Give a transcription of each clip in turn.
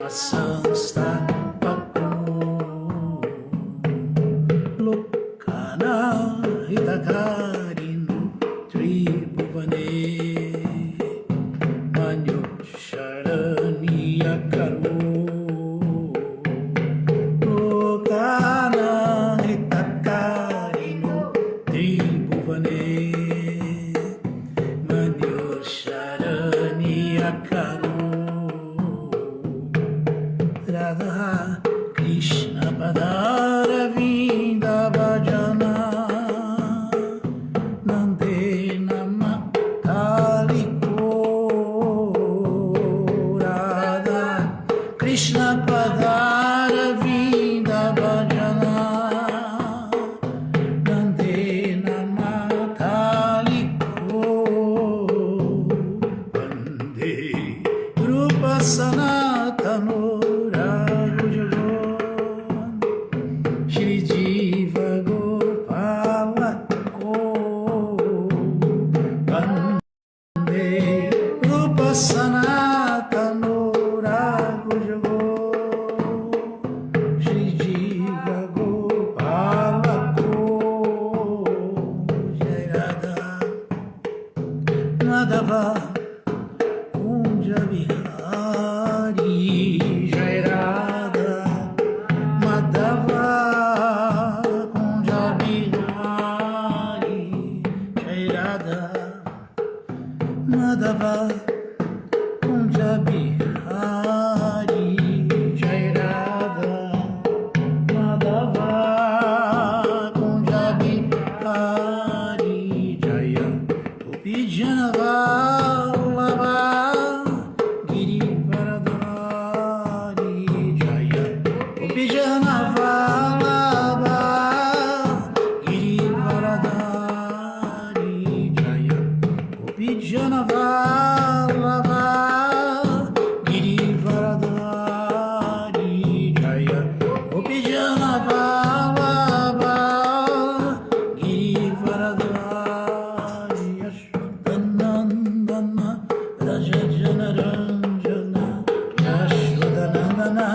Sansta Papu Lokana Hitakarinu Tribhuvane Manyo Sharaniya Karu Lokana Hitakarinu Tribhuvane Manyo Sharaniya Karu Radha Krishna Padara Vinda Bhajana Nande Nama Kaliko Radha Krishna Padara Vinda Bhajana Nande Nama Kaliko Vande Rupa Sanatano Shri Jiva Gopala Ko Vande Rupa Sanatano Raghujago Shri Jiva Gopala Ko Jai Radha Madhava Kunja Bihari Jai Radha Madhava Madhava Kunja Bihari Jai Radha Madhava Kunja Bihari Jaya Gopi Janavallabha Girivaradhari Jaya Gopi Janavallabha Girivaradhari Jaya Gopi Janavallabha Girivaradhari Jaya Gopi Janavallabha Girivaradhari Yashodanandana Raja Janaranjana Yashodanandana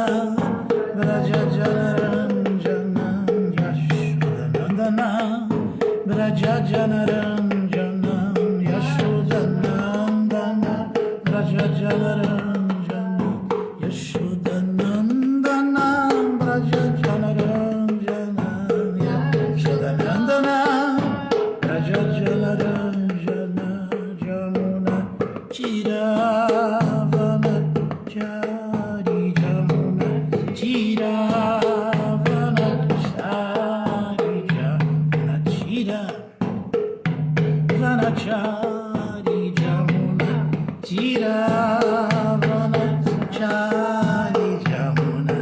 Raja Janaranjana Yashodanandana Raja Janaranjana Yashodanandana Raja Janaranjana Yashodanandana Raja Janaranjana Yashodanandana Raja Janaranjana Jamuna Chiravana Chari Jamuna Chiravana Chari Jamuna Chiravana Chari Jamuna Chiravana Chari Jamuna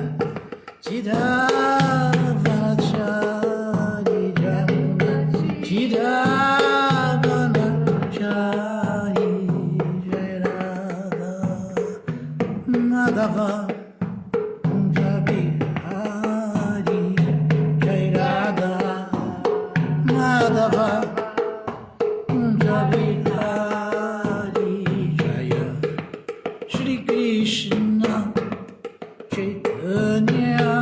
Chiravana Chari Jamuna Chiravana Chari Jai Radha Madhava Kunja Bihari Jai Radha Madhava Kunja Bihari Jaya Shri Krishna Chaitanya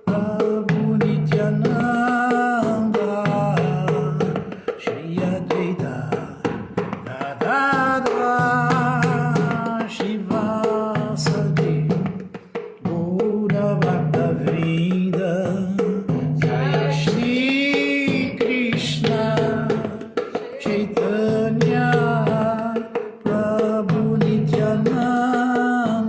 Prabhu Nityananda Shri Advaita Gadadhara Shivasadi Gaura Bhakta Vrinda Jaya Shri Krishna Chaitanya Prabhu Nityananda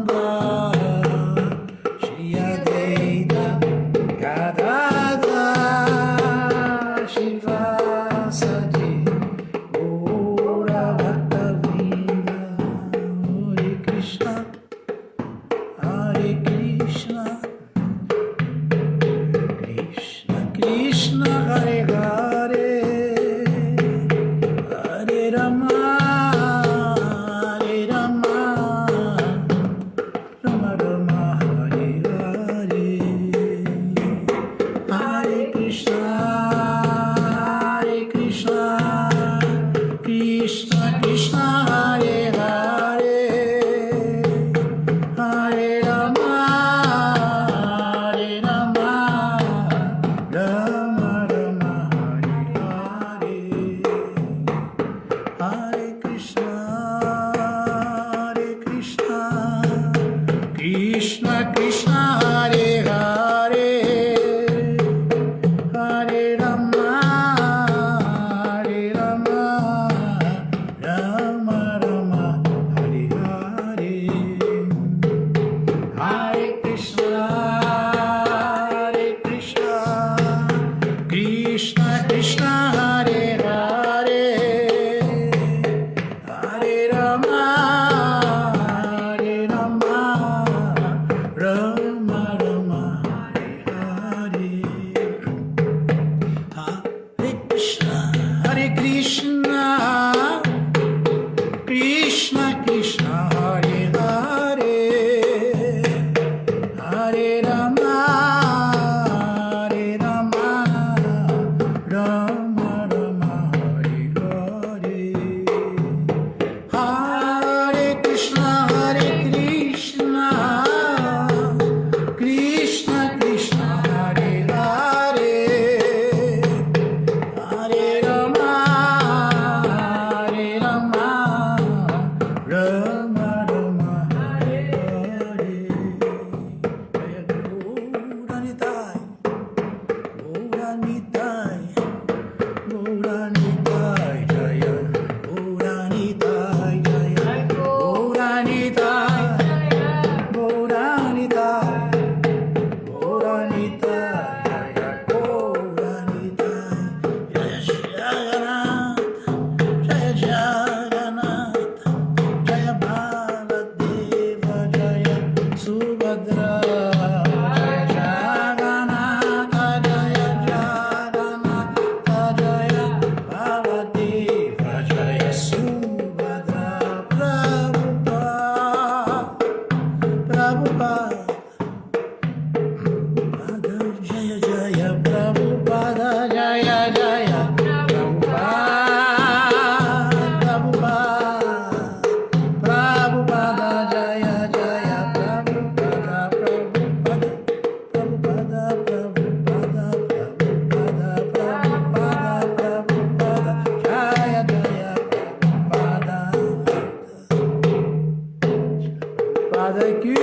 Prabhupada ki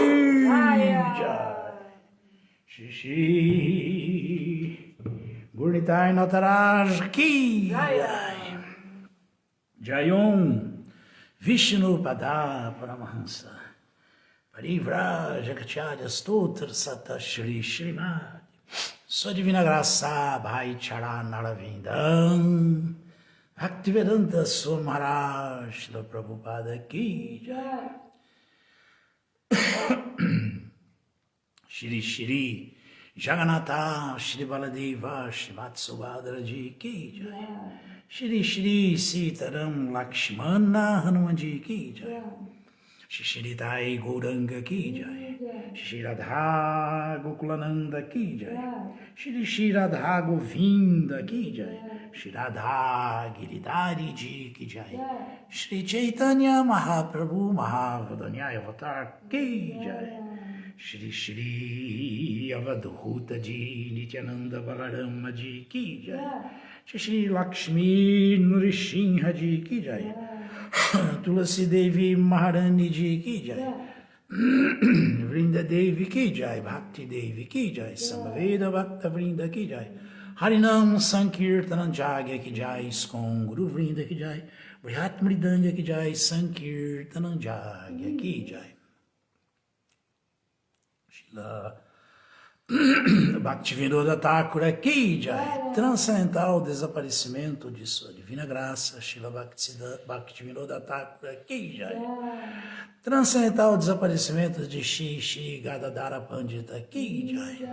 jai. Shri Gurnitai Nataraj ki jai. Jayom Vishnu Pada Paramahansa Parivraja Kacharya Stotra Sata Shri Srimad Sua Divina Graça Bhai Charanaravinda Bhaktivedanta Swami Maharaj Shri Prabhupada ki jai. Shri Shri Jagannatha Shri Baladeva Shri Matsubhadra Ji ki jai. Shri Shri Sitaram Lakshmana Hanumanji ki jai. Shri Shri Dai Gauranga ki jai. Shri Radha Gokulananda ki jai. Shri Shri Radha Govinda ki jai. Shri Radha Giridhari Ji ki jai. Shri Chaitanya Mahaprabhu Mahavadanya Avatar ki jai. Shri Shri Avadhuta Ji Nityananda Balarama Ji ki jai. Shri Shri Lakshmi Nrsimha Ji ki jai. Tulasi Devi Maharani Ji ki jai. Vrinda Devi ki jai. Bhakti Devi ki jai. Samaveda Bhakta Vrinda ki jai. Harinam Sankirtanam Jagya ki jai. Iskon Guru Vrinda ki jai. Brihat Mridanga ki jai. Sankirtanam Jagya ki jai. Shila Bhaktivinoda Thakura ki jai. Transcendental desaparecimento de sua divina graça. Shila Bhaktivinoda Thakura ki jai. Transcendental desaparecimento de Shri Gadadhara Pandita ki jai.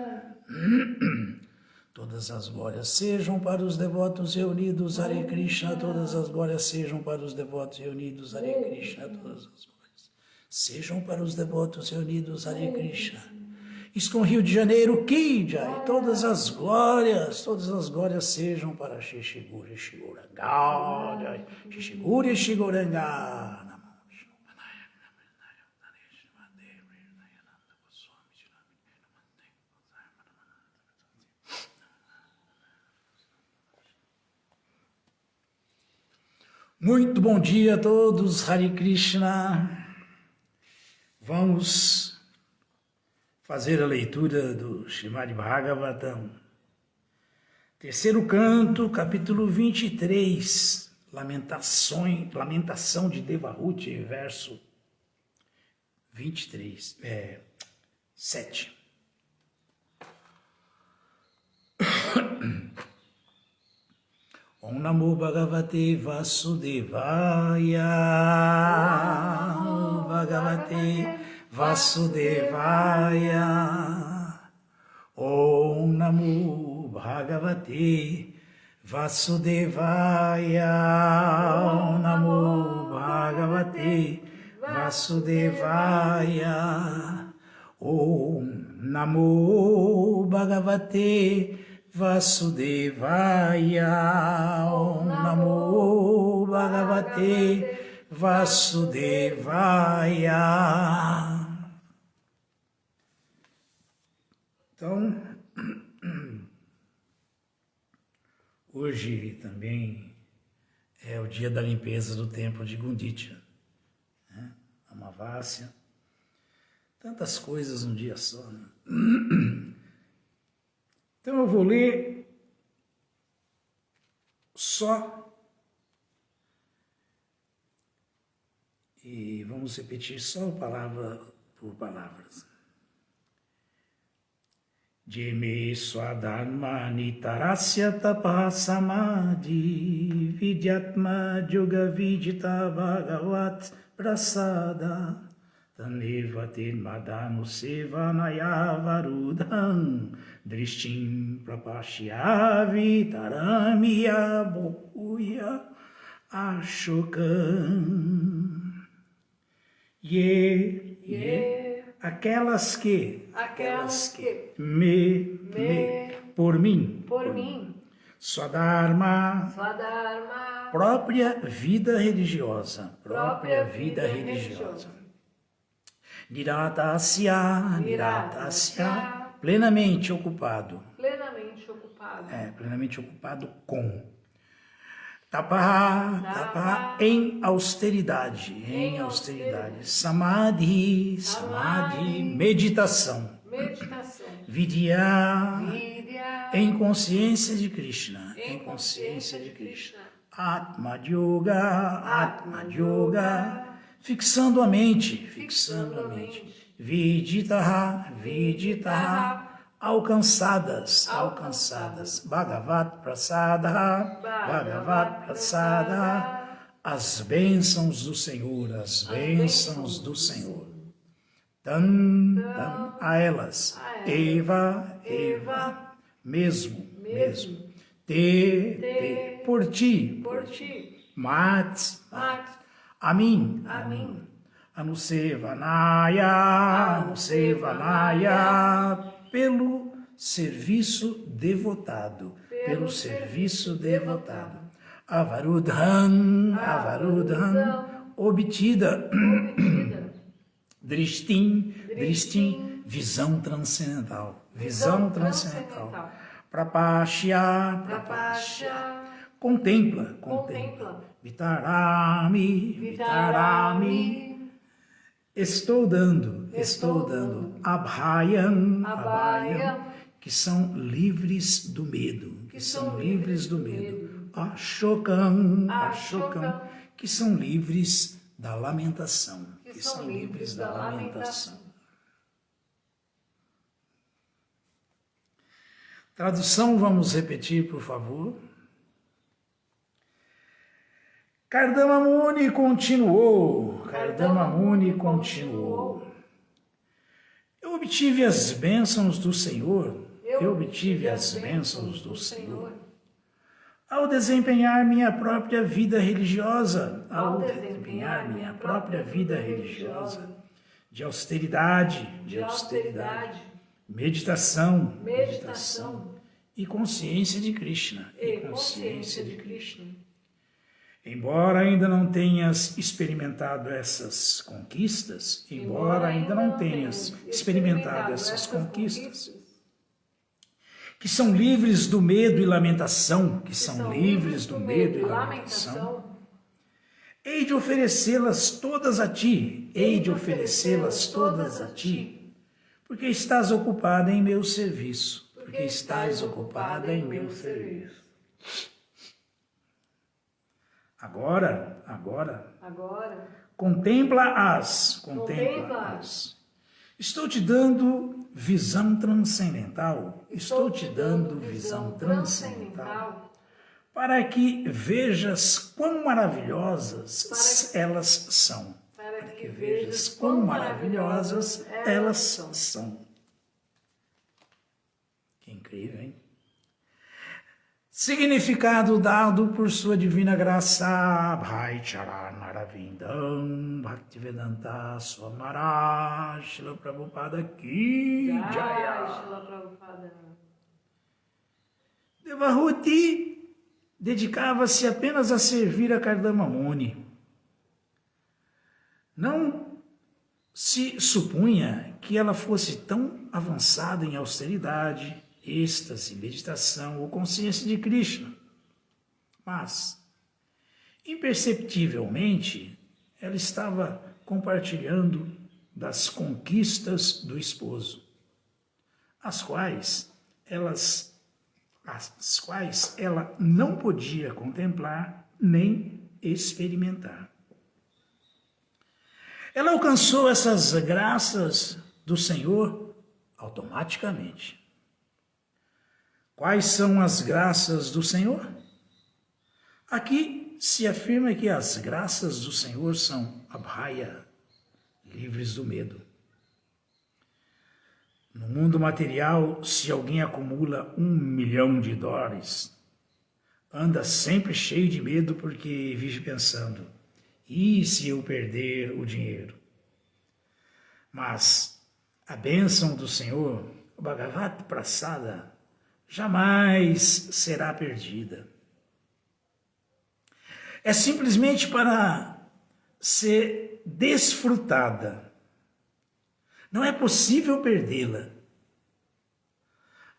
Todas as glórias sejam para os devotos reunidos, Hare Krishna. Todas as glórias sejam para os devotos reunidos, Hare Krishna. Todas as glórias sejam para os devotos reunidos, Hare Krishna. ISKCON Rio de Janeiro, ki jai. Todas as glórias sejam para Shishiguri Shiguranga jai. Shishiguri Shiguranga. Muito bom dia a todos, Hare Krishna. Vamos fazer a leitura do Srimad Bhagavatam, terceiro canto, capítulo 23, Lamentação de Devahuti, verso 7. Om Namo Bhagavate Vasudevaya. Om Bhagavate Vasudevaya. Om Namo Bhagavate Vasudevaya. Om Namo Bhagavate Vasudevaya. Om Namo Bhagavate Vasudevaya. Om Namo Bhagavate Vasudevaya. Então, hoje também é o dia da limpeza do templo de Gundicha, né? Amavasya, tantas coisas num dia só, né? Então eu vou ler só e vamos repetir só palavra por palavras. Jeme swadharma nitarasya tapasamadhi vidyatma yoga vidita bhagavat prasada tanevate madanu sevanaya varudham drishtim prapashyavi taramya bhuya ashokam. Aquelas que por mim, Swadharma, própria vida religiosa, Niratasya, plenamente ocupado com. Tapaha, tapaha, em austeridade, samadhi, meditação, vidya, em consciência de Krishna, Atma Yoga, fixando a mente, viditaha, alcançadas, Bhagavat Prasada, as bênçãos do Senhor, Tan, a elas, Eva, mesmo, te, por ti, Mat, a mim, Anusevanaya, pelo serviço devotado, Avarudhan, obtida, Drishtim, visão transcendental, Prapashya, contempla, Vitarami, estou dando, Abhayam, que são livres do medo, Ashokam, que são livres da lamentação, Tradução, vamos repetir, por favor. Kardama Muni continuou. Eu obtive as bênçãos do Senhor. Ao desempenhar minha própria vida religiosa. De austeridade. Meditação. E consciência de Krishna. Embora ainda não tenhas experimentado essas conquistas, que são livres do medo e lamentação, hei de oferecê-las todas a ti, porque estás ocupada em meu serviço, Agora, contempla-as. Estou te dando visão transcendental. Para que vejas quão maravilhosas elas são. Que incrível, hein? Significado dado por sua divina graça, Bhai Charan Aravindam, Bhaktivedanta Swami Maharaj, Srila Prabhupada Ki Jaya. Devahuti dedicava-se apenas a servir a Kardama Muni. Não se supunha que ela fosse tão avançada em austeridade, êxtase, meditação ou consciência de Krishna. Mas, imperceptivelmente, ela estava compartilhando das conquistas do esposo, as quais ela não podia contemplar nem experimentar. Ela alcançou essas graças do Senhor automaticamente. Quais são as graças do Senhor? Aqui se afirma que as graças do Senhor são abhaya, livres do medo. No mundo material, se alguém acumula $1 milhão, anda sempre cheio de medo porque vive pensando, e se eu perder o dinheiro? Mas a bênção do Senhor, o Bhagavat Prasada, jamais será perdida. É simplesmente para ser desfrutada. Não é possível perdê-la.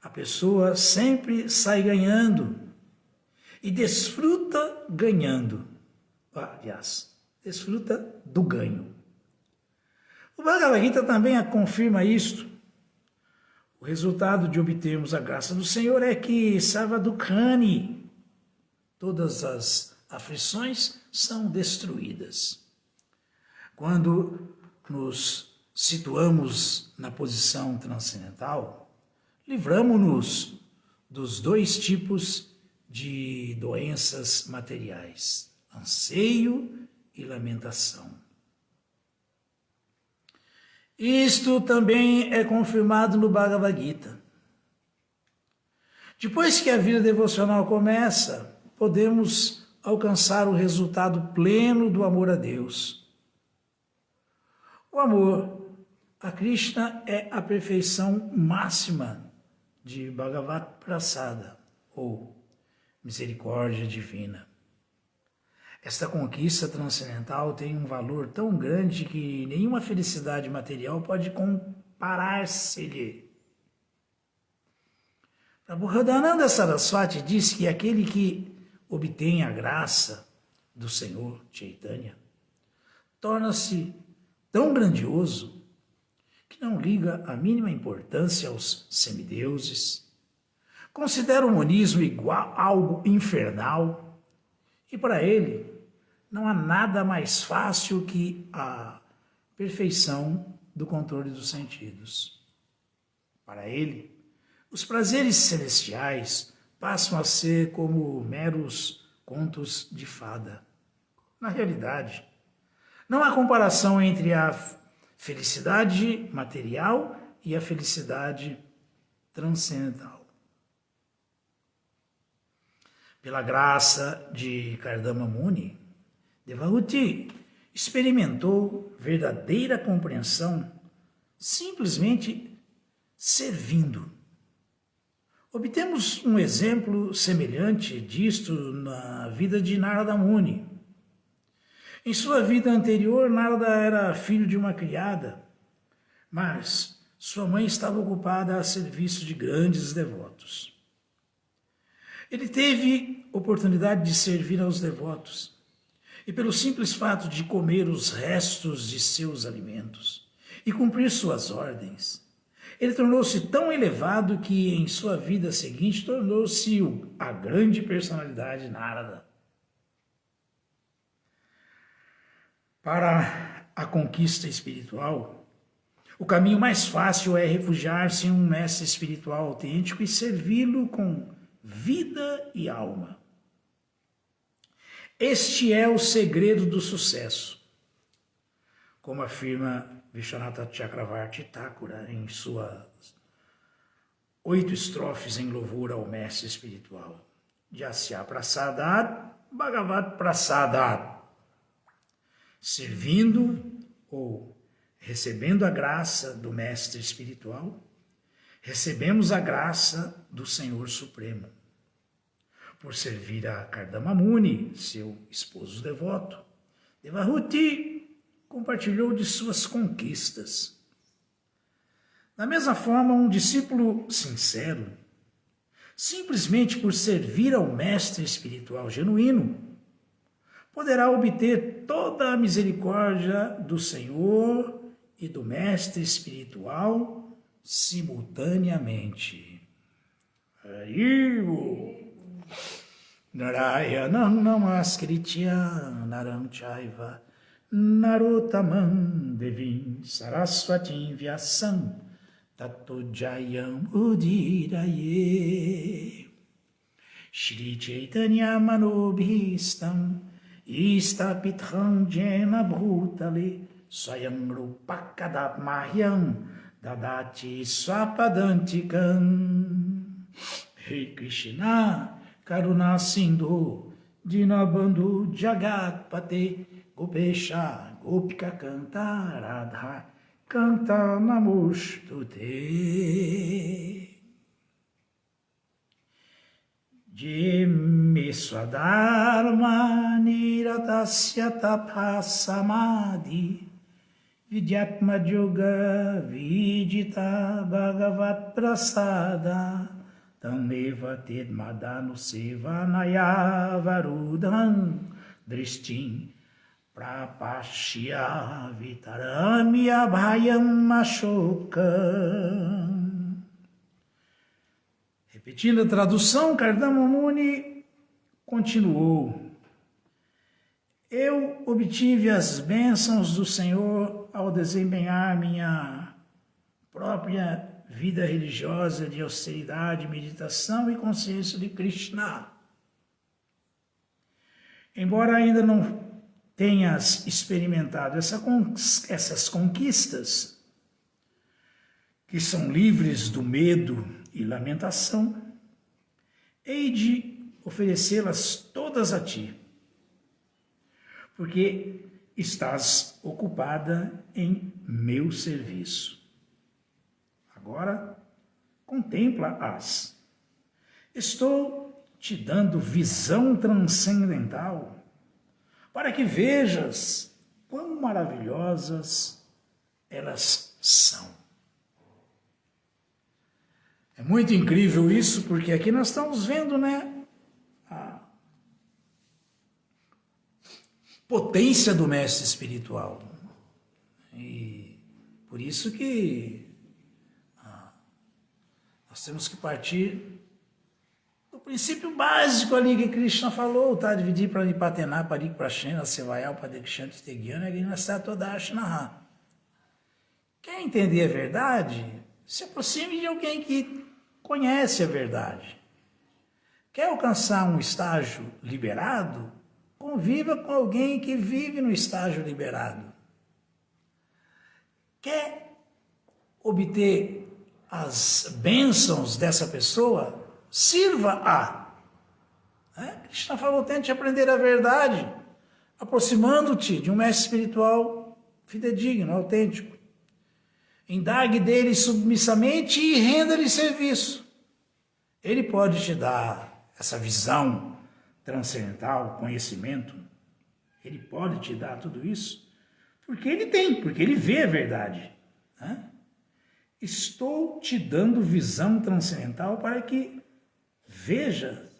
A pessoa sempre sai ganhando. e desfruta ganhando. Aliás, desfruta do ganho. O Bhagavad Gita também confirma isto. O resultado de obtermos a graça do Senhor é que Sarvadukkhani, todas as aflições são destruídas. Quando nos situamos na posição transcendental, livramo-nos dos dois tipos de doenças materiais, anseio e lamentação. Isto também é confirmado no Bhagavad Gita. Depois que a vida devocional começa, podemos alcançar o resultado pleno do amor a Deus. O amor a Krishna é a perfeição máxima de Bhagavat Prasada, ou misericórdia divina. Esta conquista transcendental tem um valor tão grande que nenhuma felicidade material pode comparar-se-lhe. Prabhupada Saraswati diz que aquele que obtém a graça do Senhor Chaitanya torna-se tão grandioso que não liga a mínima importância aos semideuses, considera o monismo igual algo infernal, e para ele não há nada mais fácil que a perfeição do controle dos sentidos. Para ele, os prazeres celestiais passam a ser como meros contos de fada. Na realidade, não há comparação entre a felicidade material e a felicidade transcendental. Pela graça de Kardama Muni, Devahuti experimentou verdadeira compreensão simplesmente servindo. Obtemos um exemplo semelhante disto na vida de Narada Muni. Em sua vida anterior, Narada era filho de uma criada, mas sua mãe estava ocupada a serviço de grandes devotos. Ele teve oportunidade de servir aos devotos, e pelo simples fato de comer os restos de seus alimentos e cumprir suas ordens, ele tornou-se tão elevado que em sua vida seguinte tornou-se a grande personalidade Narada. Para a conquista espiritual, o caminho mais fácil é refugiar-se em um mestre espiritual autêntico e servi-lo com vida e alma. Este é o segredo do sucesso, como afirma Vishwanatha Chakravarti Thakura em suas 8 estrofes em louvor ao mestre espiritual. Jasya Prasadat Bhagavat Prasadat. Servindo ou recebendo a graça do mestre espiritual, recebemos a graça do Senhor Supremo. Por servir a Kardama Muni, seu esposo devoto, Devahuti compartilhou de suas conquistas. Da mesma forma, um discípulo sincero, simplesmente por servir ao mestre espiritual genuíno, poderá obter toda a misericórdia do Senhor e do mestre espiritual simultaneamente. Haribo! Narayanam namaskritya naram chaiva narottamam devim saraswatim vyasam tato jayam udiraye. Shri Chaitanya manobhistam istapitham jena bhutale swayam rupakadapmahyam dadati swapadantikam. Rei Krishna Karuna Sindhu Dinabandhu Jagatpate Gopesha Gopika Canta Radha Canta Namostute. Jeme Swadharma Niratasya Tapasamadi Vidyatma Yoga Vidita Bhagavat Prasada Tameva tedmadanu sevanaya varudam drishtim prapashya vitaramya bhayam ashokam. Repetindo a tradução, Kardama Muni continuou: eu obtive as bênçãos do Senhor ao desempenhar minha própria vida religiosa de austeridade, meditação e consciência de Krishna. Embora ainda não tenhas experimentado essas conquistas, que são livres do medo e lamentação, hei de oferecê-las todas a ti, porque estás ocupada em meu serviço. Agora, contempla-as. Estou te dando visão transcendental para que vejas quão maravilhosas elas são. É muito incrível isso, porque aqui nós estamos vendo, a potência do mestre espiritual. E por isso que nós temos que partir do princípio básico ali que Krishna falou, tá? Dividir para Nipatená, Parik Prashena, Sevayal, Padekshant, Tegyana, Gnastatodash-naha. Quer entender a verdade? Se aproxime de alguém que conhece a verdade. Quer alcançar um estágio liberado? Conviva com alguém que vive no estágio liberado. Quer obter as bênçãos dessa pessoa? Sirva-a. Krishna falou, tente aprender a verdade, aproximando-te de um mestre espiritual fidedigno, autêntico. Indague dele submissamente e renda-lhe serviço. Ele pode te dar essa visão transcendental, conhecimento. Ele pode te dar tudo isso, porque ele tem, porque ele vê a verdade. Estou te dando visão transcendental para que veja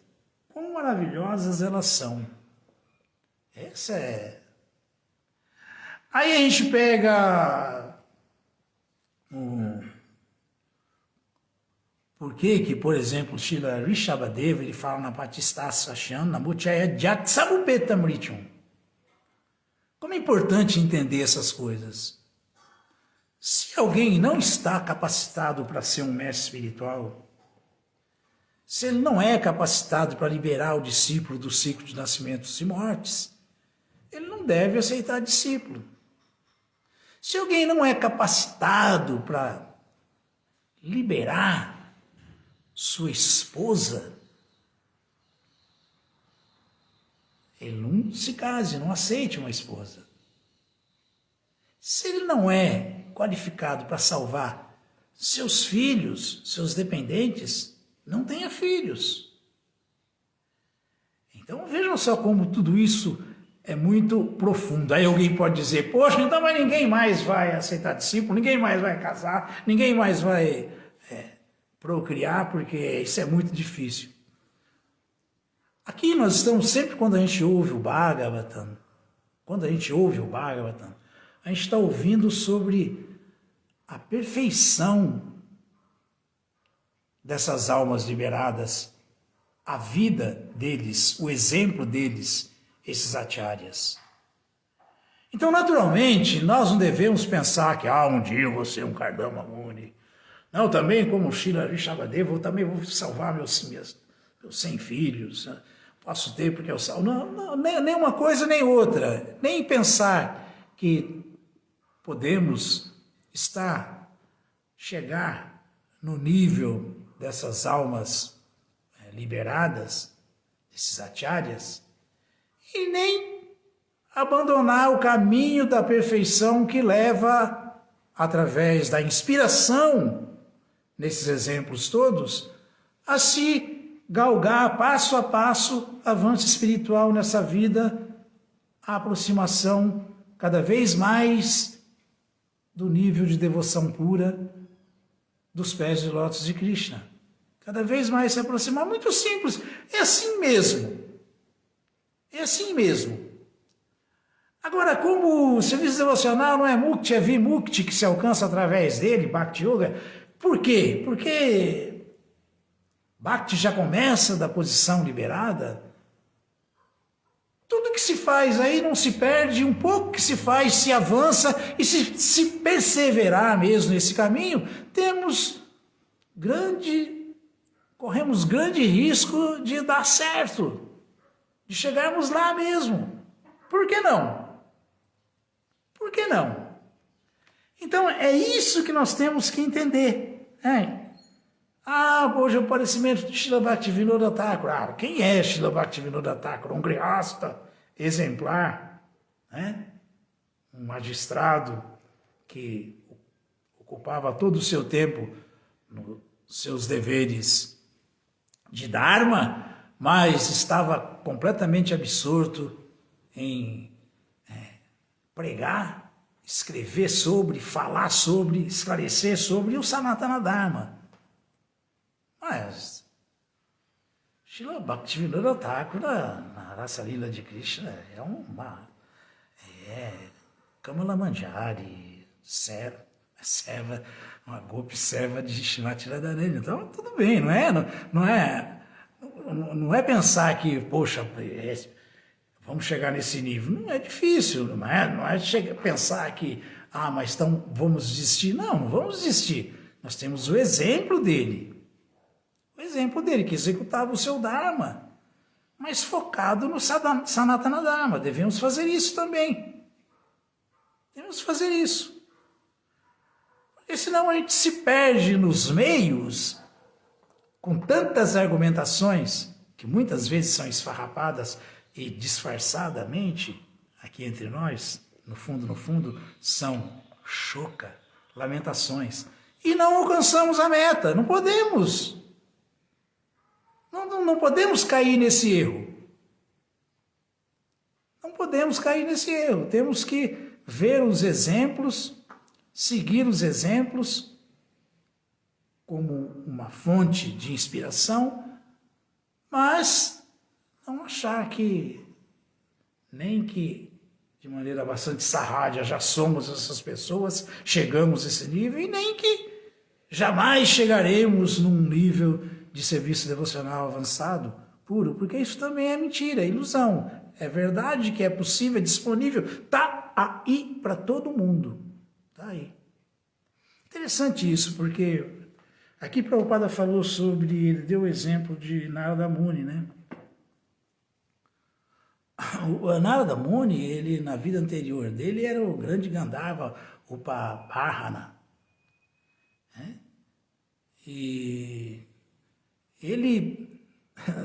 quão maravilhosas elas são. Essa é. Aí a gente pega por que, por exemplo, Srila Rishabhadeva, ele fala na Patistasa Shyam, na Muchaya Jatsamupeta Mrityum. Como é importante entender essas coisas. Se alguém não está capacitado para ser um mestre espiritual, se ele não é capacitado para liberar o discípulo do ciclo de nascimentos e mortes, ele não deve aceitar discípulo. Se alguém não é capacitado para liberar sua esposa, ele não se case, não aceite uma esposa. Se ele não é qualificado para salvar seus filhos, seus dependentes, não tenha filhos. Então vejam só como tudo isso é muito profundo. Aí alguém pode dizer, poxa, então mas ninguém mais vai aceitar discípulo, ninguém mais vai casar, ninguém mais vai procriar, porque isso é muito difícil. Aqui nós estamos sempre, quando a gente ouve o Bhagavatam, a gente está ouvindo sobre a perfeição dessas almas liberadas, a vida deles, o exemplo deles, esses acharyas. Então, naturalmente, nós não devemos pensar que um dia eu vou ser um Kardama Muni. Não, também como Srila Rishabhadeva, eu também vou salvar meus 100 filhos. Posso ter porque eu salvo. Não, nem uma coisa nem outra. Nem pensar que podemos chegar no nível dessas almas liberadas, desses acharyas, e nem abandonar o caminho da perfeição que leva, através da inspiração, nesses exemplos todos, a se galgar passo a passo avanço espiritual nessa vida, a aproximação cada vez mais do nível de devoção pura dos pés de lótus de Krishna. Cada vez mais se aproximar. Muito simples. É assim mesmo. É assim mesmo. Agora, como o serviço devocional não é mukti, é vimukti que se alcança através dele, Bhakti Yoga, por quê? Porque Bhakti já começa da posição liberada. Tudo que se faz aí não se perde, um pouco que se faz se avança, e se perseverar mesmo nesse caminho, corremos grande risco de dar certo, de chegarmos lá mesmo. Por que não? Por que não? Então é isso que nós temos que entender. Hoje é o aparecimento de Srila Bhaktivinoda Thakur. Quem é Srila Bhaktivinoda Thakur? Um grihasta exemplar, um magistrado que ocupava todo o seu tempo nos seus deveres de Dharma, mas estava completamente absorto em pregar, escrever sobre, falar sobre, esclarecer sobre o Sanatana Dharma. Mas Srila Bhaktivinoda Thakur, na Rasa Lila de Krishna, é Kamala Manjari, serva, uma golpe serva de Srimati Radharani. Então, tudo bem, não é pensar que, poxa, vamos chegar nesse nível. Não é difícil, não é pensar que, mas então vamos desistir. Não vamos desistir. Nós temos o exemplo dele. O exemplo dele, que executava o seu Dharma, mas focado no Sanatana Dharma. Devemos fazer isso também. Devemos fazer isso. Porque senão a gente se perde nos meios, com tantas argumentações, que muitas vezes são esfarrapadas e disfarçadamente, aqui entre nós, no fundo, são choca, lamentações. E não alcançamos a meta, não podemos. Não podemos cair nesse erro. Não podemos cair nesse erro. Temos que ver os exemplos, seguir os exemplos como uma fonte de inspiração, mas não achar que, nem que de maneira bastante sarrádia já somos essas pessoas, chegamos a esse nível, e nem que jamais chegaremos num nível de serviço devocional avançado, puro, porque isso também é mentira, é ilusão. É verdade que é possível, é disponível, está aí para todo mundo. Está aí. Interessante isso, porque aqui Prabhupada falou sobre, ele deu o exemplo de Narada Muni, né? O Narada Muni, ele, na vida anterior dele, era o grande Gandharva Upavarhana. E ele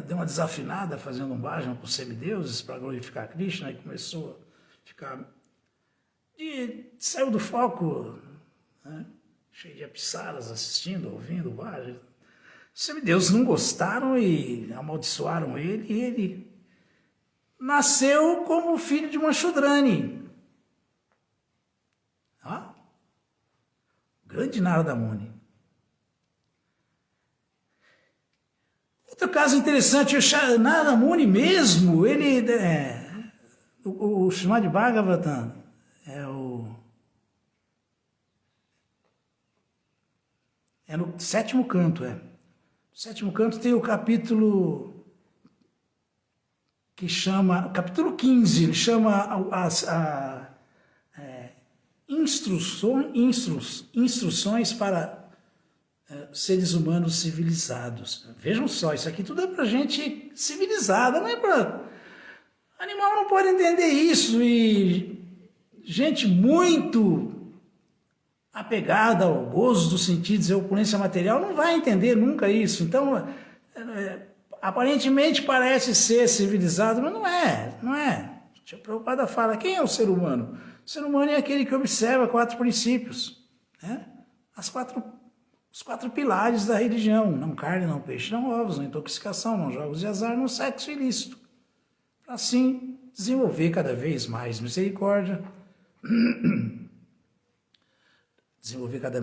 deu uma desafinada fazendo um bhajan para os semideuses, para glorificar Krishna, e começou a ficar... saiu do foco, cheio de apsaras assistindo, ouvindo o bhajan. Os semideuses não gostaram e amaldiçoaram ele, e ele nasceu como filho de uma Shudrani. Grande Narada Muni. Outro caso interessante, o Narada Muni mesmo, ele, o Srimad Bhagavatam, é no sétimo canto, No sétimo canto tem o capítulo que chama, capítulo 15, ele chama instruções para seres humanos civilizados. Vejam só, isso aqui tudo é para gente civilizada, não é para... Animal não pode entender isso, e gente muito apegada ao gozo dos sentidos e à opulência material não vai entender nunca isso. Então, aparentemente parece ser civilizado, mas não é. A Prabhupada fala, quem é o ser humano? O ser humano é aquele que observa 4 princípios, os 4 pilares da religião: não carne, não peixe, não ovos, não intoxicação, não jogos de azar, não sexo ilícito. Para assim desenvolver cada vez mais misericórdia, desenvolver cada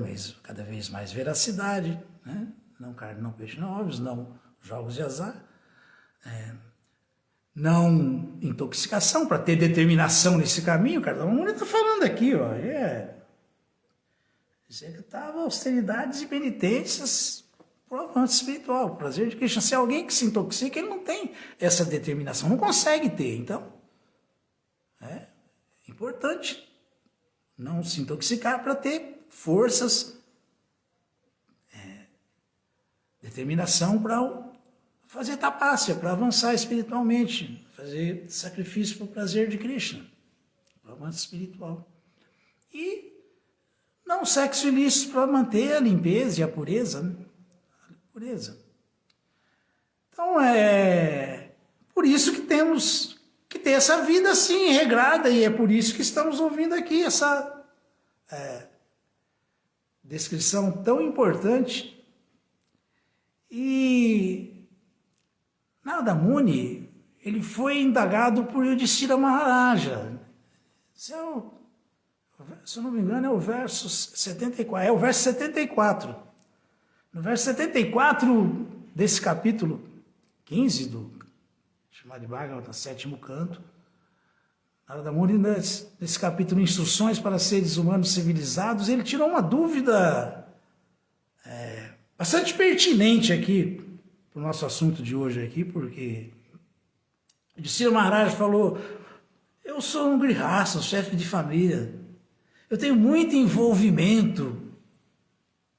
vez mais veracidade, não carne, não peixe, não ovos, não jogos de azar, não intoxicação, para ter determinação nesse caminho. Kardama Muni está falando aqui, ó, executava austeridades e penitências para o avanço espiritual, o prazer de Krishna. Se alguém que se intoxica, ele não tem essa determinação, não consegue ter. Então, é importante não se intoxicar para ter forças, determinação para fazer tapácia, para avançar espiritualmente, fazer sacrifício para o prazer de Krishna, para o avanço espiritual. E não sexo ilícito para manter a limpeza e a pureza, né? A pureza. Então é por isso que temos que ter essa vida assim, regrada, e é por isso que estamos ouvindo aqui essa descrição tão importante. E Narada Muni, ele foi indagado por Yudhishthira Maharaja. Se eu não me engano, é o verso 74. É o verso 74. No verso 74 desse capítulo 15 do Srimad Bhagavatam, sétimo canto, Narada Muni, nesse capítulo Instruções para Seres Humanos Civilizados, ele tirou uma dúvida bastante pertinente aqui para o nosso assunto de hoje aqui, porque Yudhishthira Maharaj falou: eu sou um grihasta, um chefe de família, eu tenho muito envolvimento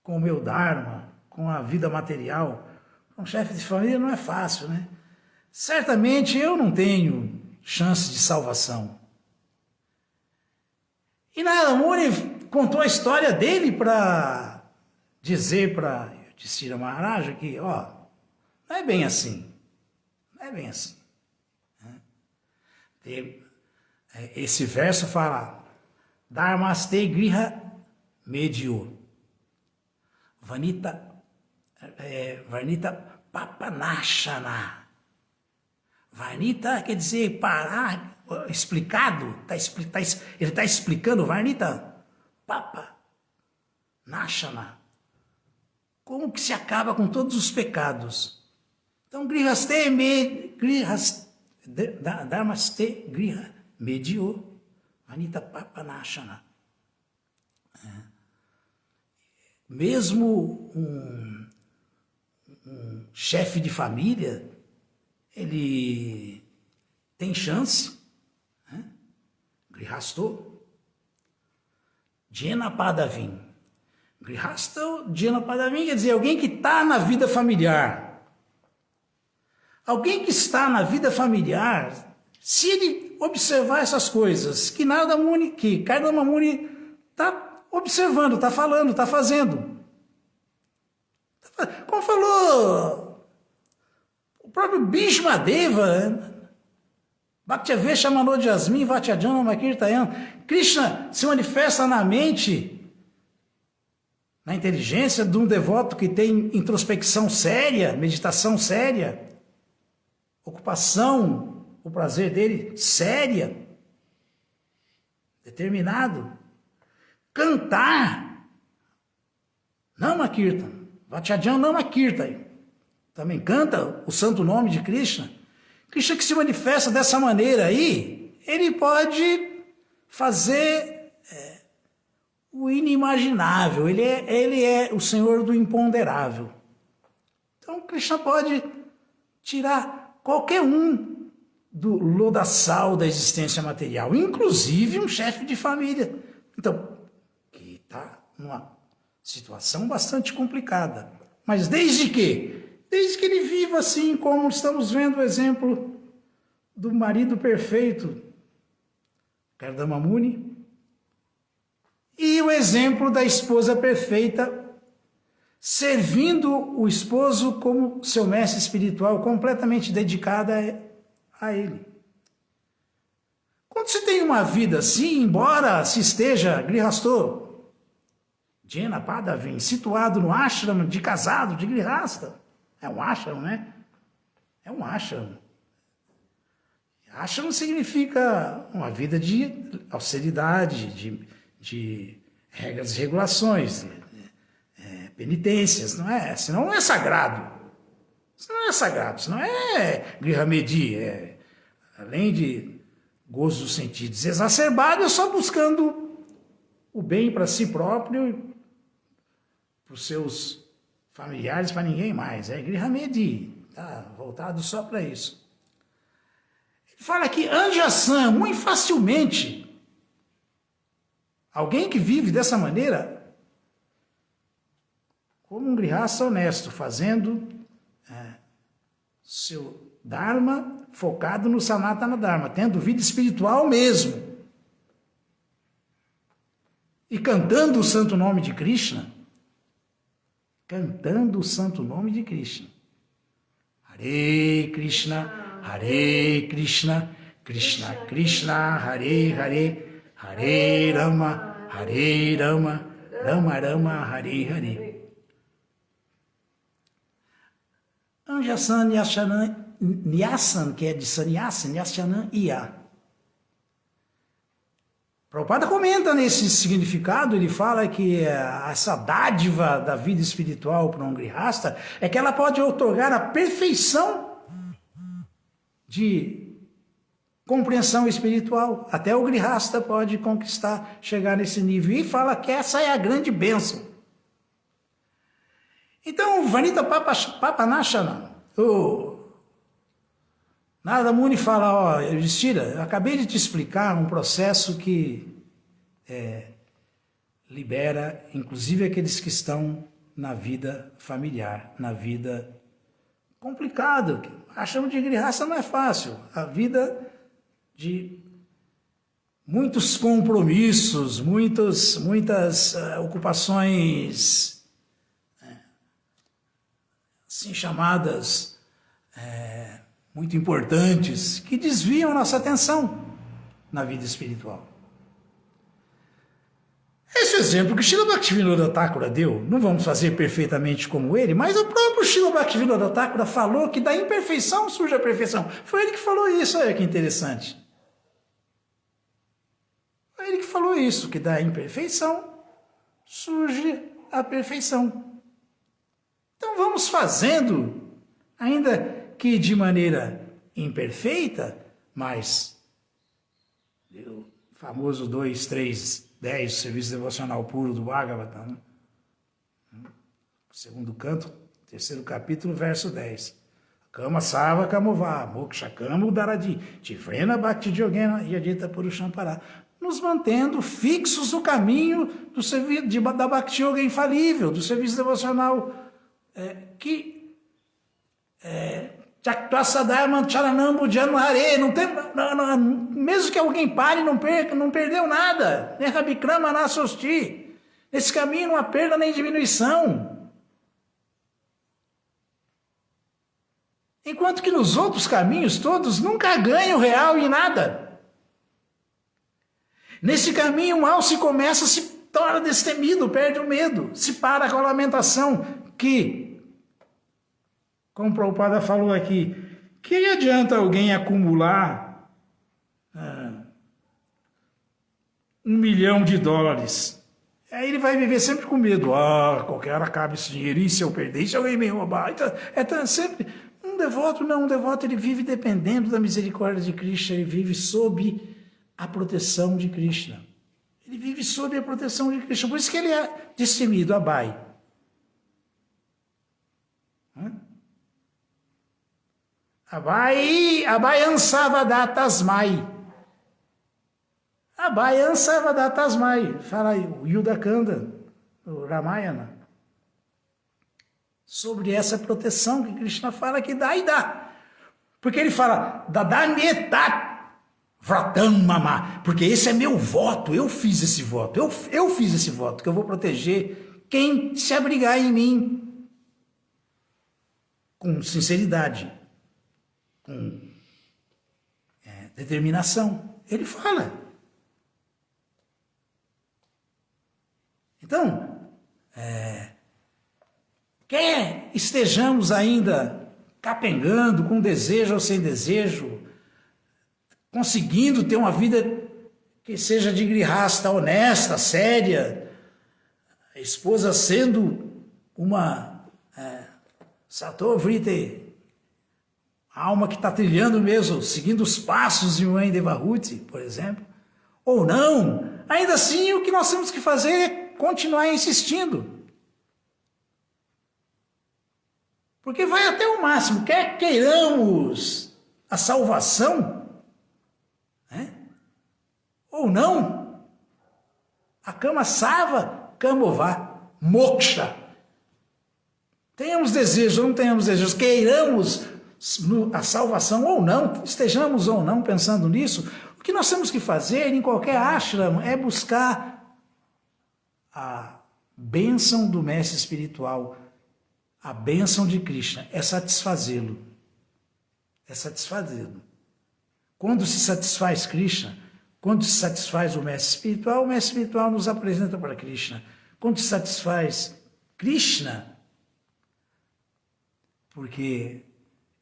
com o meu dharma, com a vida material. Um chefe de família não é fácil, né? Certamente eu não tenho chance de salvação. E Narada Muni contou a história dele para dizer para Yudhishthira Maharaja que, ó, não é bem assim. Não é bem assim. Esse verso fala: Dharmaste griha medio Vanita papanashana. Varnita quer dizer parar, explicado, ele está explicando Varnita papa nashana. Como que se acaba com todos os pecados. Então, Dharmaste griha medio Vanita papanashana. Mesmo um chefe de família, ele tem chance, né? Grihasto Jena Padavim. Grihasto Jena Padavim quer dizer alguém que está na vida familiar. Alguém que está na vida familiar, se ele observar essas coisas que Kardama Muni está observando, está falando, está fazendo. Como falou o próprio Bhishma Deva, Bhaktyavesha Manodhyasmin Vatyajana Makirtayan, Krishna se manifesta na mente, na inteligência de um devoto que tem introspecção séria, meditação séria, ocupação, o prazer dele séria, determinado. Cantar, Namakirtan, Vatyajana Namakirtan, também canta o santo nome de Krishna. Krishna que se manifesta dessa maneira aí, ele pode fazer o inimaginável, ele é o Senhor do imponderável. Então Krishna pode tirar qualquer um do lodaçal da existência material, inclusive um chefe de família. Então, que está numa situação bastante complicada. Mas desde que ele viva assim, como estamos vendo o exemplo do marido perfeito, Kardama Muni, e o exemplo da esposa perfeita, servindo o esposo como seu mestre espiritual, completamente dedicada a ele. Quando se tem uma vida assim, embora se esteja Grihasto, Jena Padavim, situado no ashram de casado, de Grihasta, é um ashram, né? É um ashram. Ashram significa uma vida de austeridade, de regras e regulações, penitências, não é? Senão não é sagrado. Senão não é sagrado, senão é Grihamedi, além de gozo dos sentidos exacerbado, é só buscando o bem para si próprio e para os seus familiares, para ninguém mais. É Grihamedi, tá voltado só para isso. Ele fala que Anja-san, muito facilmente, alguém que vive dessa maneira, como um grihasta honesto, fazendo seu Dharma focado no Sanatana Dharma, tendo vida espiritual mesmo, e cantando o santo nome de Krishna, cantando o santo nome de Krishna. Hare Krishna, Hare Krishna, Krishna Krishna, Hare Hare, Hare Rama, Hare Rama, Rama Rama, Hare Hare. Anja-san Nyasan, que é de Sannyasa, Nyasyanan Iya. Prabhupada comenta nesse significado, ele fala que essa dádiva da vida espiritual para um grihasta é que ela pode otorgar a perfeição de compreensão espiritual. Até o grihasta pode conquistar, chegar nesse nível. E fala que essa é a grande bênção. Então, Vanita Papanashana, o Narada Muni fala, ó, Yudhishthira, eu acabei de te explicar um processo que libera, inclusive, aqueles que estão na vida familiar, na vida complicada. Achamos de grihasta não é fácil. A vida de muitos compromissos, muitas ocupações assim chamadas muito importantes, que desviam a nossa atenção na vida espiritual. Esse exemplo que Srila Bhaktivinoda Thakura deu, não vamos fazer perfeitamente como ele, mas o próprio Srila Bhaktivinoda Thakura falou que da imperfeição surge a perfeição. Foi ele que falou isso, olha que interessante. Foi ele que falou isso, que da imperfeição surge a perfeição. Então vamos fazendo, ainda que de maneira imperfeita, mas o famoso 2, 3, 10, serviço devocional puro do Bhagavatam, segundo canto, terceiro capítulo, verso 10. Kama Sava Kamová, Moksha Kama Udaradi, Tifrena Bhakti Yogena Yadita Purushampara, nos mantendo fixos no caminho do serviço da Bhakti Yoga infalível, do serviço devocional que Chaktvasadharma Charanambu Janhare, mesmo que alguém pare e não perca, não perdeu nada. Nerhabikrama Nasosti. Nesse caminho não há perda nem diminuição. Enquanto que nos outros caminhos todos nunca ganha o real em nada. Nesse caminho o mal se começa, se torna destemido, perde o medo, se para com a lamentação que, como o Prabhupada falou aqui, que adianta alguém acumular $1 milhão? Aí ele vai viver sempre com medo. Qualquer hora acaba esse dinheiro, e se eu perder, e se alguém me roubar? Então, sempre um devoto ele vive dependendo da misericórdia de Krishna, ele vive sob a proteção de Krishna. Ele vive sob a proteção de Krishna, por isso que ele é destemido, Abai. Abai Ansavadatasmai. Abai Ansavadatasmai. Fala aí, o Yudakanda, o Ramayana. Sobre essa proteção que Krishna fala que dá e dá. Porque ele fala, Dadamyetat Vratam Mama. Porque esse é meu voto, eu fiz esse voto. Eu fiz esse voto, que eu vou proteger quem se abrigar em mim. Com sinceridade. Com determinação. Ele fala. Então, quer estejamos ainda capengando, com desejo ou sem desejo, conseguindo ter uma vida que seja de grihasta, honesta, séria, a esposa sendo uma Sato Vritte, a alma que está trilhando mesmo, seguindo os passos de Mãe Devahuti, por exemplo, ou não, ainda assim o que nós temos que fazer é continuar insistindo. Porque vai até o máximo, quer queiramos a salvação, ou não, a Kama Sava Kamová, moksha. Tenhamos desejos ou não tenhamos desejos, queiramos a salvação ou não, estejamos ou não pensando nisso, o que nós temos que fazer em qualquer ashram é buscar a bênção do mestre espiritual, a bênção de Krishna, é satisfazê-lo. É satisfazê-lo. Quando se satisfaz Krishna, quando se satisfaz o mestre espiritual nos apresenta para Krishna. Quando se satisfaz Krishna, porque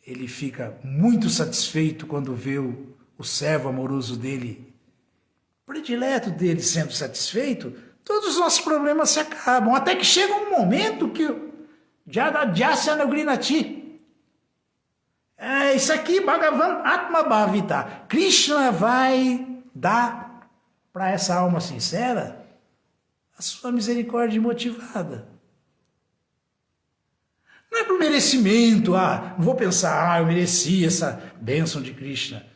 ele fica muito satisfeito quando vê o servo amoroso dele, predileto dele sendo satisfeito, todos os nossos problemas se acabam, até que chega um momento que Jadadhyasya Nagrinati, isso aqui, Bhagavan Atma Bhavita, Krishna vai dar para essa alma sincera a sua misericórdia motivada. Não é por merecimento, não vou pensar, eu mereci essa bênção de Krishna.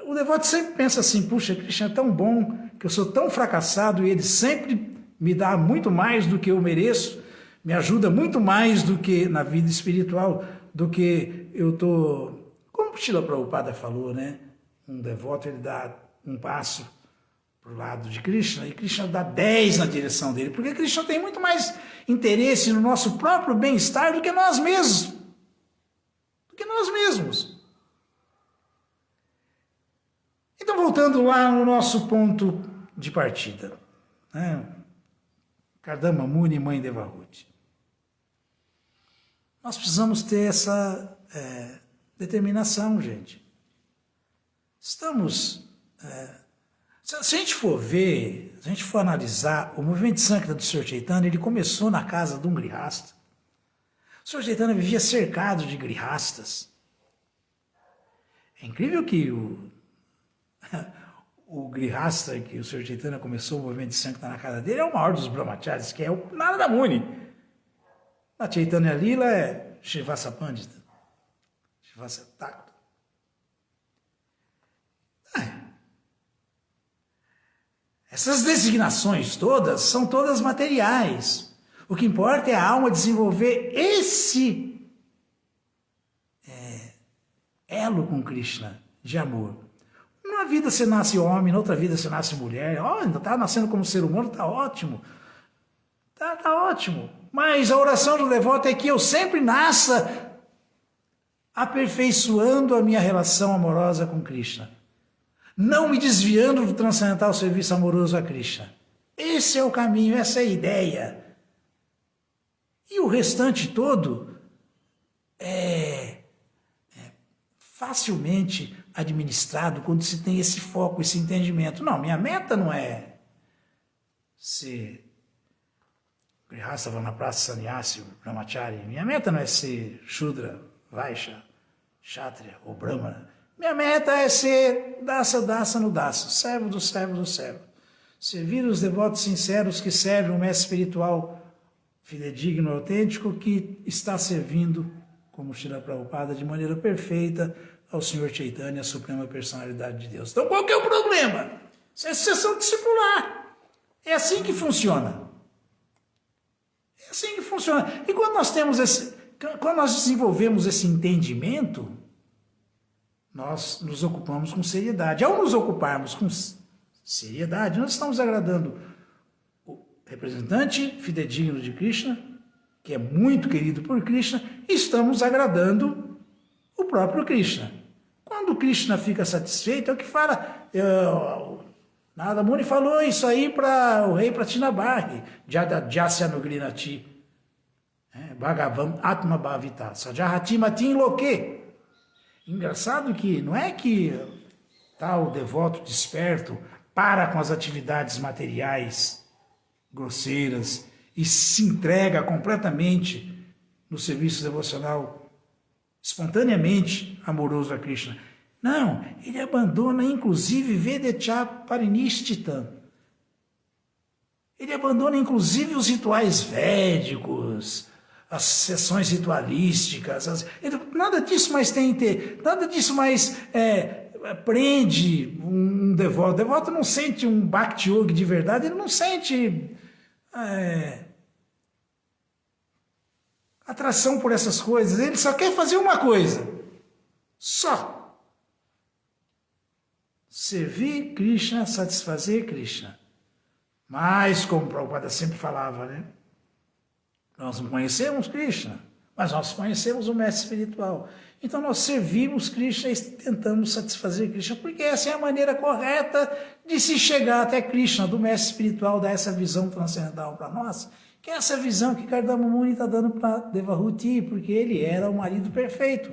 O devoto sempre pensa assim, puxa, Krishna é tão bom, que eu sou tão fracassado e ele sempre me dá muito mais do que eu mereço, me ajuda muito mais do que na vida espiritual, do que eu estou... Como o Srila Prabhupada falou, né? Um devoto, ele dá um passo para o lado de Krishna, e Krishna dá 10 na direção dele, porque Krishna tem muito mais interesse no nosso próprio bem-estar do que nós mesmos. Então, voltando lá no nosso ponto de partida, né? Kardama Muni, Mãe Devahuti. Nós precisamos ter essa determinação, gente. Estamos... se a gente for ver, se a gente for analisar, o movimento Sankirtan do Sr. Chaitanya, ele começou na casa de um grihasta. O Sr. Chaitanya vivia cercado de grihastas. É incrível que o grihasta que o Sr. Chaitanya começou o movimento Sankirtan na casa dele é o maior dos brahmacharis, que é o Narada Muni. Na Chaitanya Lila é Shrivasa Pandita, Shrivasa Thakur. Essas designações todas são todas materiais. O que importa é a alma desenvolver esse elo com Krishna, de amor. Numa vida você nasce homem, na outra vida você nasce mulher. Ainda está nascendo como ser humano, está ótimo. Tá ótimo. Mas a oração do devoto é que eu sempre nasça aperfeiçoando a minha relação amorosa com Krishna. Não me desviando do transcendental serviço amoroso a Krishna. Esse é o caminho, essa é a ideia. E o restante todo é facilmente administrado quando se tem esse foco, esse entendimento. Não, minha meta não é ser Grihastha Vanaprastha Sannyasi, Brahmachari. Minha meta não é ser Shudra, Vaishya, Kshatriya ou Brahmana. Minha meta é ser dasa no dasa, servo do servo do servo. Servir os devotos sinceros que servem um mestre espiritual fidedigno, autêntico, que está servindo, como Srila Prabhupada, de maneira perfeita ao Senhor Chaitanya, a Suprema Personalidade de Deus. Então qual que é o problema? Isso é sucessão discipular. É assim que funciona. É assim que funciona. E quando nós desenvolvemos esse entendimento, nós nos ocupamos com seriedade. Ao nos ocuparmos com seriedade, nós estamos agradando o representante fidedigno de Krishna, que é muito querido por Krishna, e estamos agradando o próprio Krishna. Quando Krishna fica satisfeito, é o que fala... Narada Muni falou isso aí para o rei Pratinabarri, Jadadhyasya Nugrinati, Bhagavan Atma Bhavita, Sajahati Matin Loke. Engraçado que não é que tal devoto desperto para com as atividades materiais grosseiras e se entrega completamente no serviço devocional, espontaneamente amoroso a Krishna. Não, ele abandona inclusive Vedetya Parinishtitam. Ele abandona inclusive os rituais védicos, as sessões ritualísticas, nada disso mais nada disso mais prende um devoto. O devoto não sente um Bhakti Yogi de verdade, ele não sente atração por essas coisas, ele só quer fazer uma coisa, só. Servir Krishna, satisfazer Krishna. Mas, como o Prabhupada sempre falava, né? Nós não conhecemos Krishna, mas nós conhecemos o mestre espiritual. Então nós servimos Krishna e tentamos satisfazer Krishna, porque essa é a maneira correta de se chegar até Krishna, do mestre espiritual, dar essa visão transcendental para nós, que é essa visão que Kardama Muni está dando para Devahuti, porque ele era o marido perfeito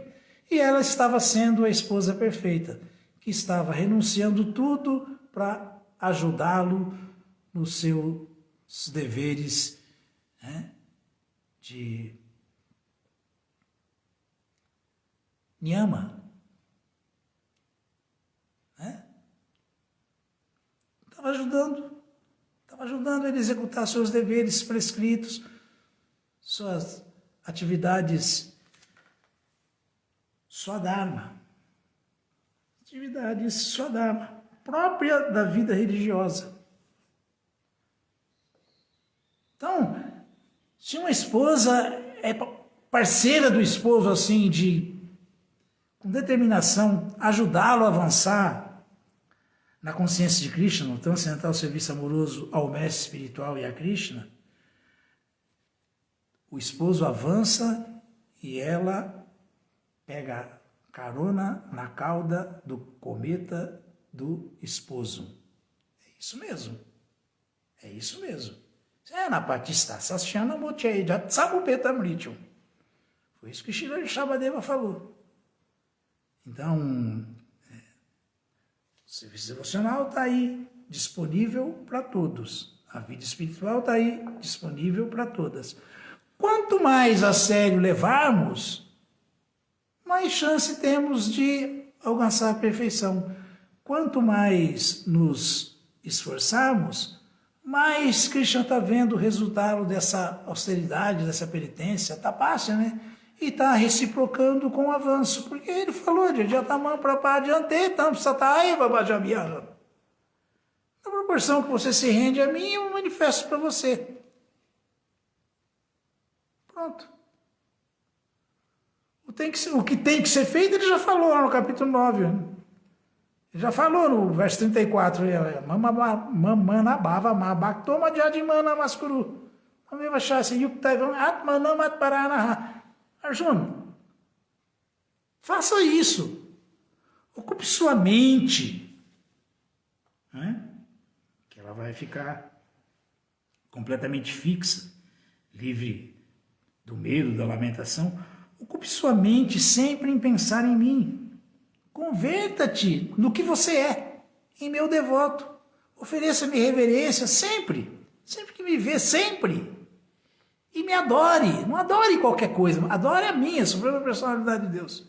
e ela estava sendo a esposa perfeita, que estava renunciando tudo para ajudá-lo nos seus deveres, né, de Niyama. Né? Estava ajudando ele a executar seus deveres prescritos, suas atividades Swadharma. Atividades Swadharma, própria da vida religiosa. Então, se uma esposa é parceira do esposo, assim, com determinação, ajudá-lo a avançar na consciência de Krishna, no transcendental serviço amoroso ao mestre espiritual e a Krishna, o esposo avança e ela pega carona na cauda do cometa do esposo. É isso mesmo. É isso mesmo. Patista Sasyana Mocheja Tsabupeta Mrityum. Foi isso que Srila Rishabhadeva falou. Então, o serviço devocional está aí, disponível para todos. A vida espiritual está aí, disponível para todas. Quanto mais a sério levarmos, mais chance temos de alcançar a perfeição. Quanto mais nos esforçarmos, mais Krishna está vendo o resultado dessa austeridade, dessa penitência, tapasya, né? E está reciprocando com o avanço, porque ele falou de Jatamam Prapadyante, Tam Sataiva Bhajamyana. Na proporção que você se rende a mim, eu manifesto para você. Pronto. O que tem que ser feito, ele já falou lá no capítulo 9. Ele já falou no verso 34. Mamanabhava Mabhaktoma Jadimana Maskuru. Amevachasi Yuktaivam Atmanam Atparanaha. Arjuna, faça isso. Ocupe sua mente. Né? Que ela vai ficar completamente fixa, livre do medo, da lamentação. Ocupe sua mente sempre em pensar em mim. Converta-te no que você é, em meu devoto. Ofereça-me reverência sempre, sempre que me vê, sempre. E me adore, não adore qualquer coisa, adore a minha, a suprema personalidade de Deus.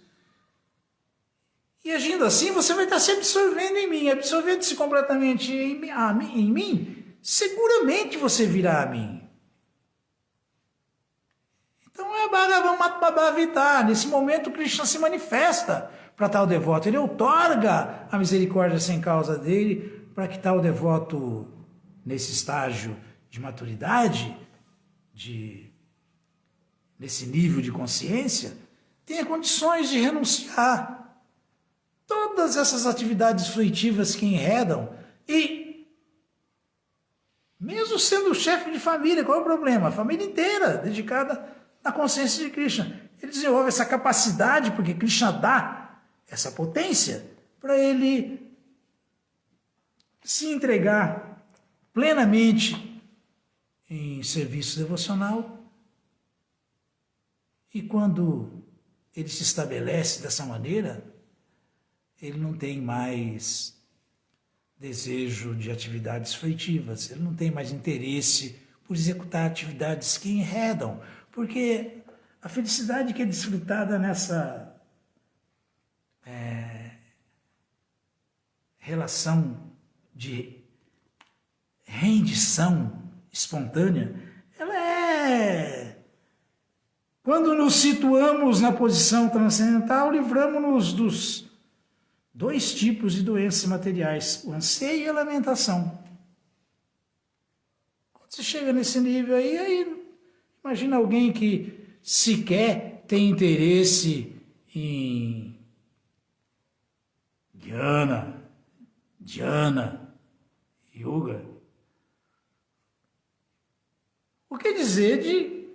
E agindo assim, você vai estar se absorvendo em mim, absorvendo-se completamente em mim, seguramente você virá a mim. Então é Bhagavan Matmabhavita, nesse momento Krishna se manifesta para tal devoto, ele outorga a misericórdia sem causa dele, para que tal devoto, nesse estágio de maturidade, nesse nível de consciência, tenha condições de renunciar todas essas atividades fruitivas que enredam e, mesmo sendo o chefe de família, qual é o problema? A família inteira dedicada na consciência de Krishna. Ele desenvolve essa capacidade, porque Krishna dá essa potência para ele se entregar plenamente em serviço devocional. E quando ele se estabelece dessa maneira, ele não tem mais desejo de atividades fruitivas, ele não tem mais interesse por executar atividades que enredam, porque a felicidade que é desfrutada nessa relação de rendição espontânea, ela é... Quando nos situamos na posição transcendental, livramos-nos dos dois tipos de doenças materiais, o anseio e a lamentação. Quando você chega nesse nível aí imagina alguém que sequer tem interesse em Dhyana, Yoga. O que dizer de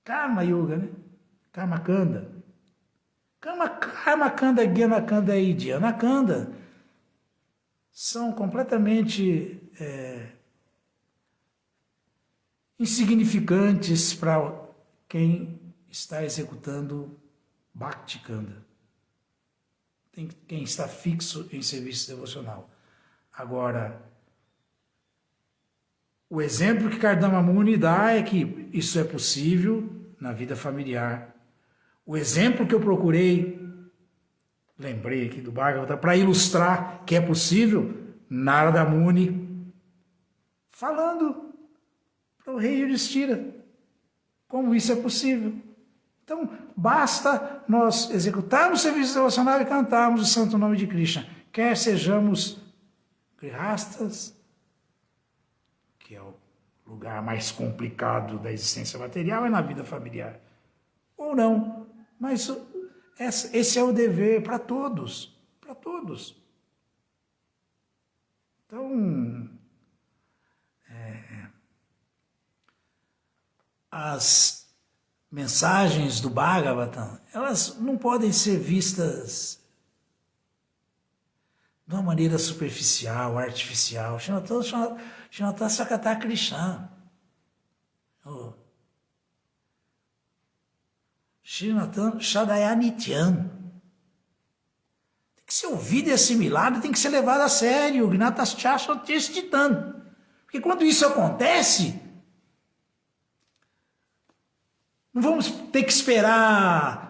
Karma Yoga, né? Karma Kanda. Karma Kanda, Jnana Kanda e Dhyana Kanda são completamente insignificantes para quem está executando Bhakti Kanda. Quem está fixo em serviço devocional. Agora, o exemplo que Kardama Muni dá é que isso é possível na vida familiar. O exemplo que eu lembrei aqui do Bhagavata, para ilustrar que é possível, Narada Muni, falando para o rei Yudhishthira como isso é possível. Então, basta nós executarmos o serviço devocional e cantarmos o santo nome de Krishna. Quer sejamos grihastas, que é o lugar mais complicado da existência material, é na vida familiar. Ou não. Mas esse é o dever para todos. Para todos. Então, as mensagens do Bhagavatam, elas não podem ser vistas de uma maneira superficial, artificial. Shinata Sakata Krishna. Shinata Shadaya Nityan. Tem que ser ouvido e assimilado, tem que ser levado a sério. Gnatas Chashotestitan. Porque quando isso acontece, não vamos ter que esperar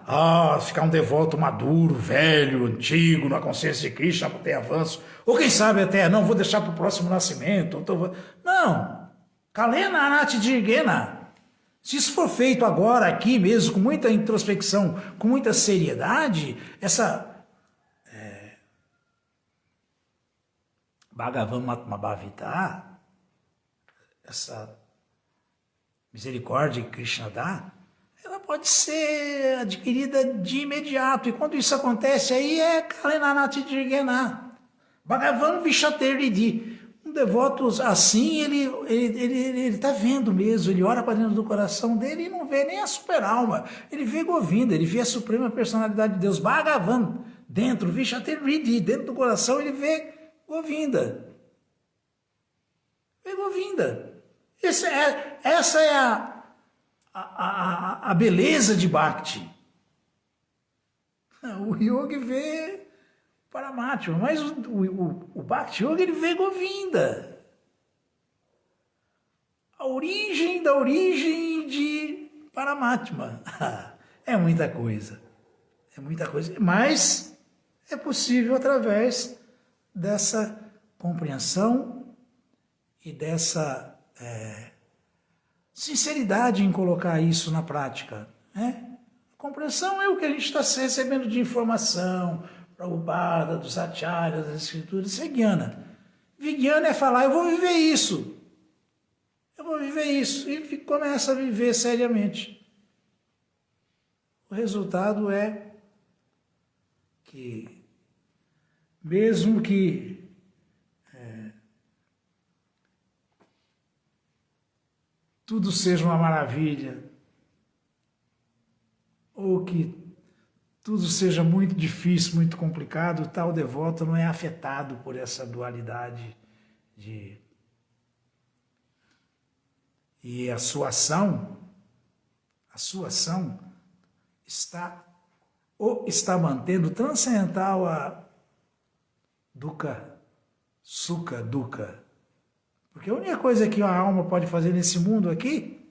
ficar um devoto maduro, velho, antigo, na consciência de Krishna para ter avanço. Ou quem sabe até, não, vou deixar para o próximo nascimento. Não. Kalena Anati Dirgena. Se isso for feito agora, aqui mesmo, com muita introspecção, com muita seriedade, essa Bhagavan Matmabhavita, essa misericórdia que Krishna dá, ela pode ser adquirida de imediato. E quando isso acontece, aí é Kalenanati Dirgena. Bhagavan Vishateridi. Um devoto assim, ele está vendo mesmo, ele ora para dentro do coração dele e não vê nem a super-alma. Ele vê Govinda, ele vê a suprema personalidade de Deus. Bhagavan, dentro, Vishateridi, dentro do coração, ele vê Govinda. Vê Govinda. Essa é a beleza de Bhakti. O Yogi vê Paramatma, mas o Bhakti Yogi ele vê Govinda. A origem da origem de Paramatma. É muita coisa. É muita coisa. Mas é possível através dessa compreensão e dessa sinceridade em colocar isso na prática. Né? A compreensão é o que a gente está recebendo de informação, Prabhupada, dos acharyas, das escrituras, isso é Jnana. Vijnana é falar, eu vou viver isso. Eu vou viver isso. E começa a viver seriamente. O resultado é que, mesmo que tudo seja uma maravilha, ou que tudo seja muito difícil, muito complicado, tal devoto não é afetado por essa dualidade e a sua ação está mantendo transcendental a dukkha, sukha, dukkha, Porque a única coisa que a alma pode fazer nesse mundo aqui,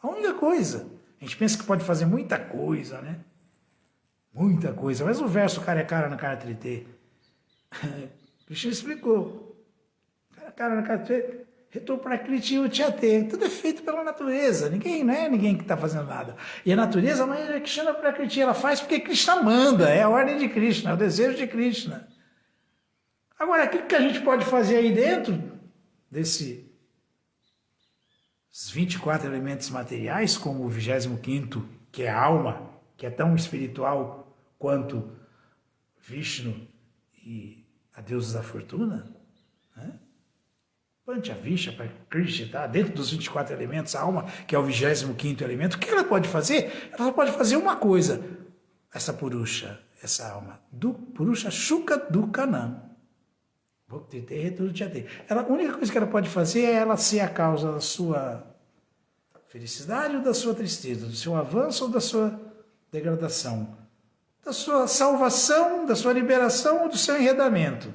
a única coisa, a gente pensa que pode fazer muita coisa, né? Muita coisa, mas o verso cara é cara na cara tritê. Krishna explicou. Cara na cara tritê, retou prakriti uchate. Tudo é feito pela natureza, não é ninguém que está fazendo nada. E a natureza, mas a Krishna prakriti, ela faz porque Krishna manda, é a ordem de Krishna, é o desejo de Krishna. Agora, o que a gente pode fazer aí dentro desses 24 elementos materiais, como o 25º, que é a alma, que é tão espiritual quanto Vishnu e a deusa da fortuna, né? Panchavisha, Krishna, tá? Dentro dos 24 elementos, a alma, que é o 25º elemento, o que ela pode fazer? Ela só pode fazer uma coisa, essa Purusha, essa alma, do Purusha Shuka Dukkanam. A única coisa que ela pode fazer é ela ser a causa da sua felicidade ou da sua tristeza, do seu avanço ou da sua degradação, da sua salvação, da sua liberação ou do seu enredamento.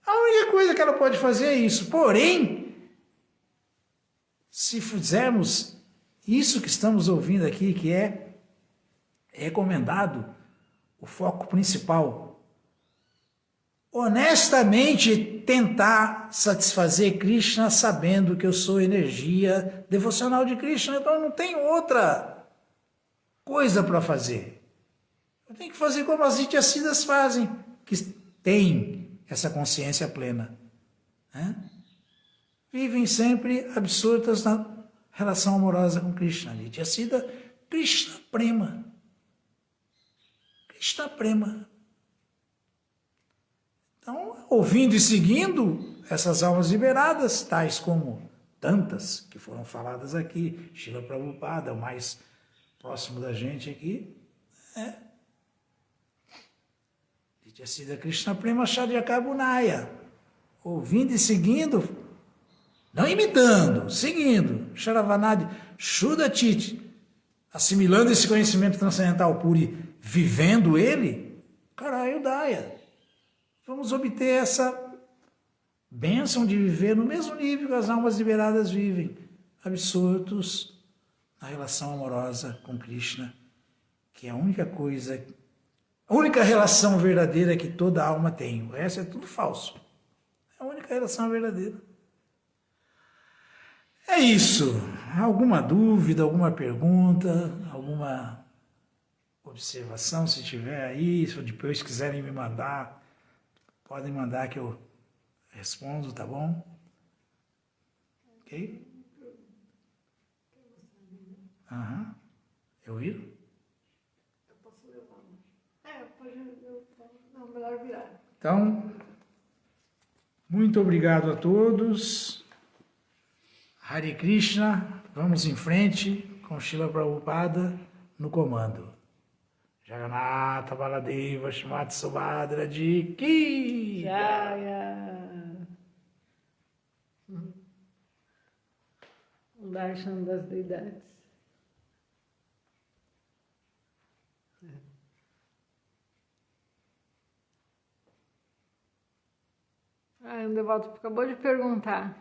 A única coisa que ela pode fazer é isso. Porém, se fizermos isso que estamos ouvindo aqui, que é recomendado, o foco principal, honestamente tentar satisfazer Krishna sabendo que eu sou energia devocional de Krishna, então eu não tenho outra coisa para fazer. Eu tenho que fazer como as Nityasiddhas fazem, que têm essa consciência plena, né? Vivem sempre absortas na relação amorosa com Krishna. Nityasiddha, Krishna Prema. Krishna Prema. Então, ouvindo e seguindo essas almas liberadas, tais como tantas que foram faladas aqui, Srila Prabhupada, o mais próximo da gente aqui, Nityasiddha Krishna Prema Sharyakabunaya, ouvindo e seguindo, não imitando, seguindo, Sharavanadi Shuddhachit, assimilando esse conhecimento transcendental puro e vivendo ele, Karayudaya. Vamos obter essa bênção de viver no mesmo nível que as almas liberadas vivem, absortos na relação amorosa com Krishna, que é a única coisa, a única relação verdadeira que toda alma tem. O resto é tudo falso. É a única relação verdadeira. É isso. Alguma dúvida, alguma pergunta, alguma observação, se tiver aí, se depois quiserem me mandar, podem mandar que eu respondo, tá bom? Ok? Aham. Eu viro? Eu posso levar. Não, melhor virar. Então, muito obrigado a todos. Hare Krishna, vamos em frente com Srila Prabhupada no comando. Jagannatha Baladeva Shrimati Subhadra Ji Ki Jaya. Um darshan das deidades. Um devoto acabou de perguntar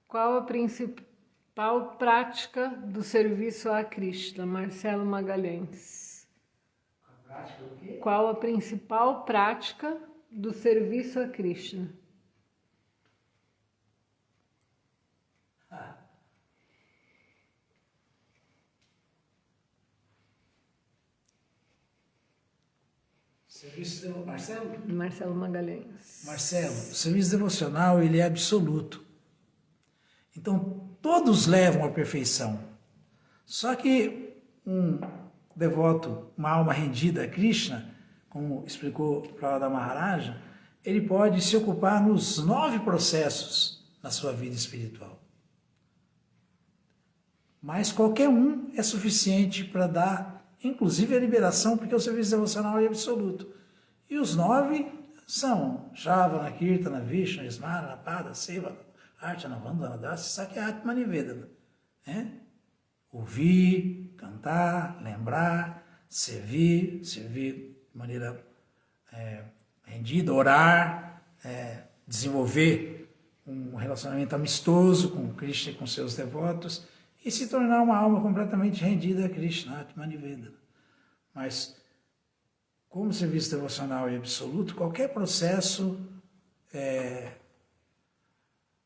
qual a principal prática do serviço a Krishna, Marcelo Magalhães. Qual a principal prática do serviço a Krishna? Serviço de Marcelo? Marcelo Magalhães. Marcelo, o serviço devocional ele é absoluto. Então, todos levam à perfeição. Só que um devoto, uma alma rendida a Krishna, como explicou Prahlada Maharaja, ele pode se ocupar nos 9 processos na sua vida espiritual. Mas qualquer um é suficiente para dar, inclusive, a liberação, porque o serviço devocional é absoluto. E os 9 são Shravana, Kirtana, Vishnu, Smara, Pada, Seva, Archana, Vandana, Dasa, Sakyatma, Nivedana. Ouvir, cantar, lembrar, servir de maneira rendida, orar, desenvolver um relacionamento amistoso com Krishna e com seus devotos e se tornar uma alma completamente rendida a Krishna, Atma Nivedana. Mas, como serviço devocional e absoluto, qualquer processo é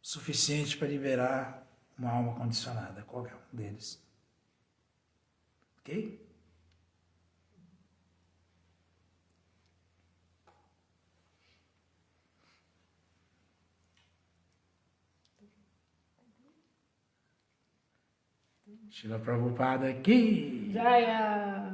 suficiente para liberar uma alma condicionada, qualquer um deles. Ok? Shila Prabhupada aqui. Jaya!